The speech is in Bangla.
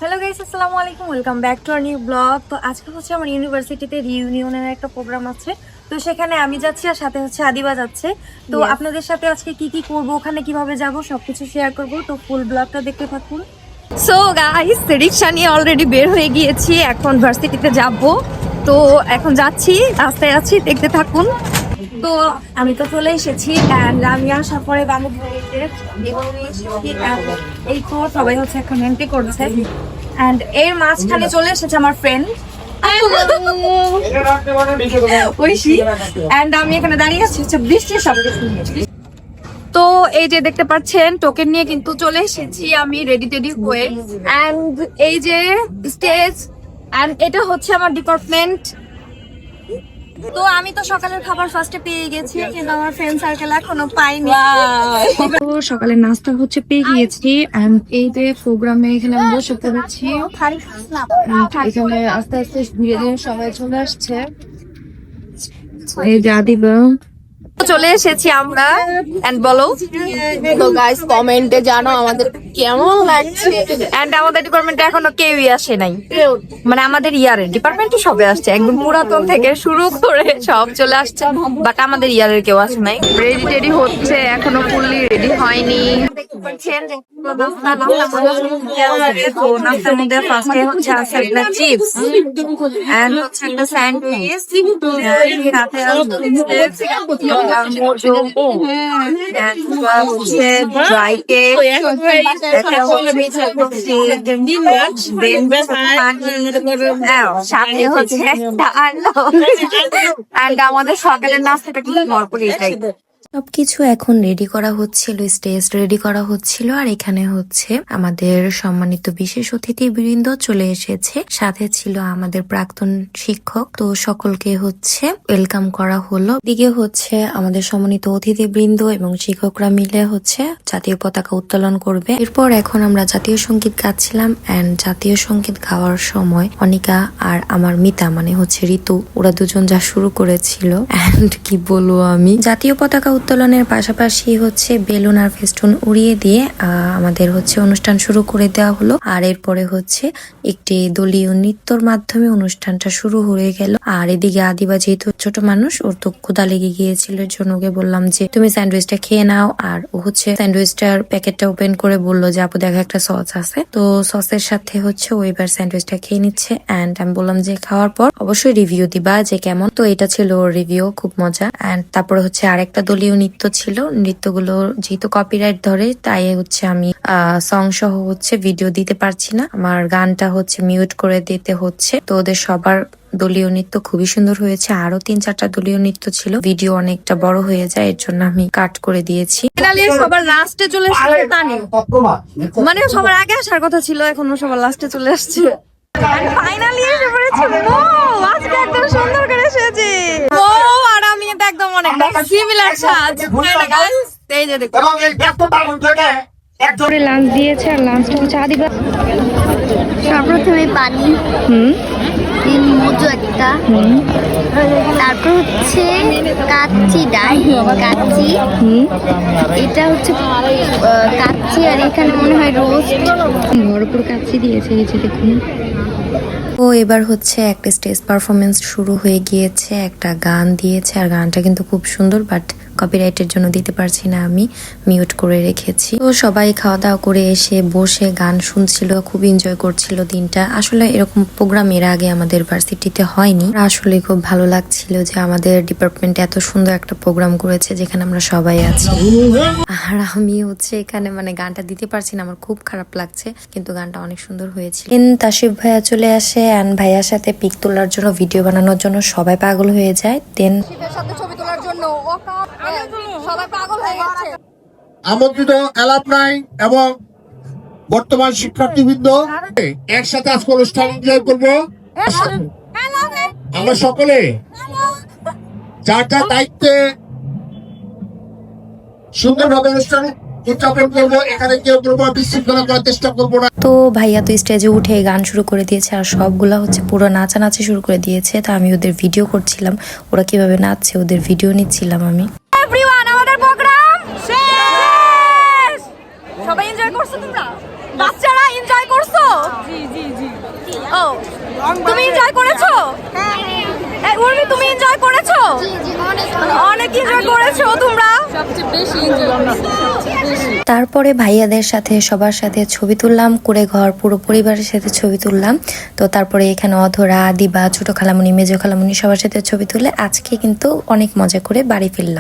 হ্যালো গাইস, আসসালামু আলাইকুম, welcome back to our new blog. তো আজকে হচ্ছে আমার ইউনিভার্সিটিতে রিইউনিয়নের একটা প্রোগ্রাম আছে। তো সেখানে আমি যাচ্ছি আর সাথে হচ্ছে আদিবা যাচ্ছে। তো আপনাদের সাথে আজকে কি কি করব, ওখানে কিভাবে যাব সবকিছু শেয়ার করব। তো ফুল ব্লগটা দেখতে থাকুন। সো গাইস, রিক্সা নিয়ে অলরেডি বের হয়ে গিয়েছি, এখন ভার্সিটিতে যাব। তো এখন যাচ্ছি, রাস্তায় আছি, দেখতে থাকুন। তো আমি তো চলে এসেছি এন্ড আমি আসার পরে এই তো সবাই হচ্ছে এখন এন্ট্রি করছে এন্ড এর মাঝখানে চলে এসেছে আমার ফ্রেন্ড ঐশী এন্ড আমি এখানে দাঁড়িয়ে আছি হচ্ছে বৃষ্টির সাথে। তো এই যে দেখতে পাচ্ছেন টোকেন নিয়ে কিন্তু চলে এসেছি আমি রেডি টেডি হয়ে এন্ড এই যে স্টেজ এন্ড এটা হচ্ছে আমার ডিপার্টমেন্ট। তো আমি তো সকালের খাবার ফার্স্টে পেয়ে গেছি, কিন্তু আমার ফ্রেন্ড সার্কেল এখনো পাইনি। তো সকালের নাস্তা হচ্ছে পেয়ে গিয়েছি এন্ড এই যে প্রোগ্রামে এখানে আমি বসে পড়েছি। এখানে আস্তে আস্তে ধীরে ধীরে সবাই চলে আসছে। এই যে আদিবা চলে এসেছি আমরা এন্ড বলো তো গাইস কমেন্টে জানো আমাদের কেমন লাগছে। এন্ড আমাদের ডিপার্টমেন্টে এখনো কেউই আসে নাই, মানে আমাদের ইয়ারের ডিপার্টমেন্টে সবে আসছে, একদম পুরাতন থেকে শুরু করে সব চলে আসছে, বাট আমাদের ইয়ারের কেউ আসে নাই। রেডি টেডি হচ্ছে, এখনো ফুললি রেডি হয়নি। নাস্তার মধ্যে ফার্স্টে হচ্ছে আছে একটা চিপস এন্ড হচ্ছে একটা স্যান্ডউইচ, সাথে হচ্ছে ড্রাই কেক, সাথে হচ্ছে আমাদের সকালের নাস্তাটা কি নরপরে এটাই। সবকিছু এখন রেডি করা হচ্ছিল, স্টেজ রেডি করা হচ্ছিল, আর এখানে হচ্ছে আমাদের সম্মানিত বিশেষ অতিথিবৃন্দ চলে এসেছে, সাথে ছিল আমাদের প্রাক্তন শিক্ষক। তো সকলকে হচ্ছে ওয়েলকাম করা হলো। দিকে হচ্ছে আমাদের সম্মানিত অতিথিবৃন্দ এবং শিক্ষকরা মিলে হচ্ছে জাতীয় পতাকা উত্তোলন করবে। এরপর এখন আমরা জাতীয় সঙ্গীত গাচ্ছিলাম এন্ড জাতীয় সঙ্গীত গাওয়ার সময় অনিকা আর আমার মিতা মানে হচ্ছে ঋতু, ওরা দুজন যা শুরু করেছিল এন্ড কি বলবো আমি। জাতীয় পতাকা উত্তোলনের পাশাপাশি হচ্ছে বেলুন আর ফেস্টুন উড়িয়ে দিয়ে আমাদের হচ্ছে অনুষ্ঠান শুরু করে দেওয়া হলো। আর এরপরে হচ্ছে একটি দলীয় নৃত্যর মাধ্যমে অনুষ্ঠানটা শুরু হয়ে গেল। আর এদিকে আদিবা যেহেতু ছোট মানুষ, ওর তো ক্ষুধা লেগে গিয়েছিল, এর জন্য ওকে বললাম যে তুমি স্যান্ডউইচটা খেয়ে নাও। আর ও হচ্ছে স্যান্ডউইচটার প্যাকেটটা ওপেন করে বললো যে আপু দেখা একটা সস আছে। তো সসের সাথে হচ্ছে ও এবার স্যান্ডউইচটা খেয়ে নিচ্ছে এন্ড আমি বললাম যে খাওয়ার পর অবশ্যই রিভিউ দিবা যে কেমন। তো এটা ছিল ওর রিভিউ, খুব মজা। এন্ড তারপরে হচ্ছে আরেকটা দলীয় নৃত্য ছিল, নৃত্যগুলো যেহেতু কপিরাইট ধরে তাই হচ্ছে আমি সং সহ হচ্ছে ভিডিও দিতে পারছি না, আমার গানটা হচ্ছে মিউট করে দিতে হচ্ছে। তো ওদের সবার দলীয় নৃত্য খুবই সুন্দর হয়েছে, আরো 3-4টা দলীয় নৃত্য ছিল, ভিডিও অনেকটা বড় হয়ে যায়, এর জন্য আমি কাট করে দিয়েছি। সবার লাস্টে চলে আসছে, মানে সবার আগে আসার কথা ছিল, এখন সবার লাস্টে চলে আসছে। ফাইনালি এসে পড়েছে, আজকে একদম সুন্দর করে সেজে আর আমি এটা একদম অনেকটা সিমিলার সাজ। এই যে দেখো লাঞ্চ দিয়েছে, আর লাঞ্চটা হচ্ছে আদিবা সর্বপ্রথমে পানি, মজু একটা, তারপর হচ্ছে কাচ্চি ডাল, কাচ্চি, এটা হচ্ছে কাচ্চি, আর এখানে মনে হয় রোস্ট, ভরপুর কাচ্চি দিয়েছে, এই যে দেখুন। তো এবার হচ্ছে একটা স্টেজ পারফরমেন্স শুরু হয়ে গিয়েছে, একটা গান দিয়েছে, আর গানটা কিন্তু খুব সুন্দর, বাট কপিরাইটের জন্য দিতে পারছি না, আমি মিউট করে রেখেছি। তো সবাই খাওয়া দাওয়া করে এসে বসে গান শুনছিল, খুব এনজয় করছিল দিনটা। আসলে এরকম প্রোগ্রাম এর আগে আমাদের ভার্সিটিতে হয়নি, আসলে খুব ভালো লাগছিল যে আমাদের ডিপার্টমেন্টে এত সুন্দর একটা প্রোগ্রাম করেছে যেখানে আমরা সবাই আছি। আর আমি হচ্ছে এখানে মানে গানটা দিতে পারছি না, আমার খুব খারাপ লাগছে, কিন্তু গানটা অনেক সুন্দর হয়েছিল। তাসিফ ভাইয়া চলে আসে এন্ড ভাইয়ার সাথে পিক তোলার জন্য, ভিডিও বানানোর জন্য সবাই পাগল হয়ে যায়। দেন ছবি তোলার জন্য সবাই পাগল হয়ে গেছে। আমন্ত্রিত অ্যালামনাই এবং বর্তমান শিক্ষার্থীবৃন্দ একসাথে আজকে অনুষ্ঠান এনজয় করবো। আমরা সকলে যার যার দায়িত্বে সুন্দরভাবে অনুষ্ঠান উদযাপন করবো, এখানে কেউ করবো বিশৃঙ্খলা করার চেষ্টা করবো না। তো ভাইয়া তো স্টেজে উঠে গান শুরু করে দিয়েছে, আর সবগুলা হচ্ছে পুরো নাচানাচি শুরু করে দিয়েছে। তা আমি ওদের ভিডিও করছিলাম, ওরা কিভাবে নাচছে ওদের ভিডিও নিচ্ছিলাম আমি। এভরিওয়ান, আমাদের প্রোগ্রাম শেষ। সবাই এনজয় করছো তোমরা? বাচ্চারা এনজয় করছো? ও তুমি এনজয় করেছো? এই উর্মি তুমি এনজয় করেছো? অনেক এনজয় করেছো তোমরা? তারপরে ভাইয়াদের সাথে সবার সাথে ছবি তুললাম, করে ঘর পুরো পরিবারের সাথে ছবি তুললাম। তো তারপরে এখানে অধরা, দিবা, ছোট খালামণি, মেজো খালামণি সবার সাথে ছবি তুলে আজকে কিন্তু অনেক মজা করে বাড়ি ফিরলাম।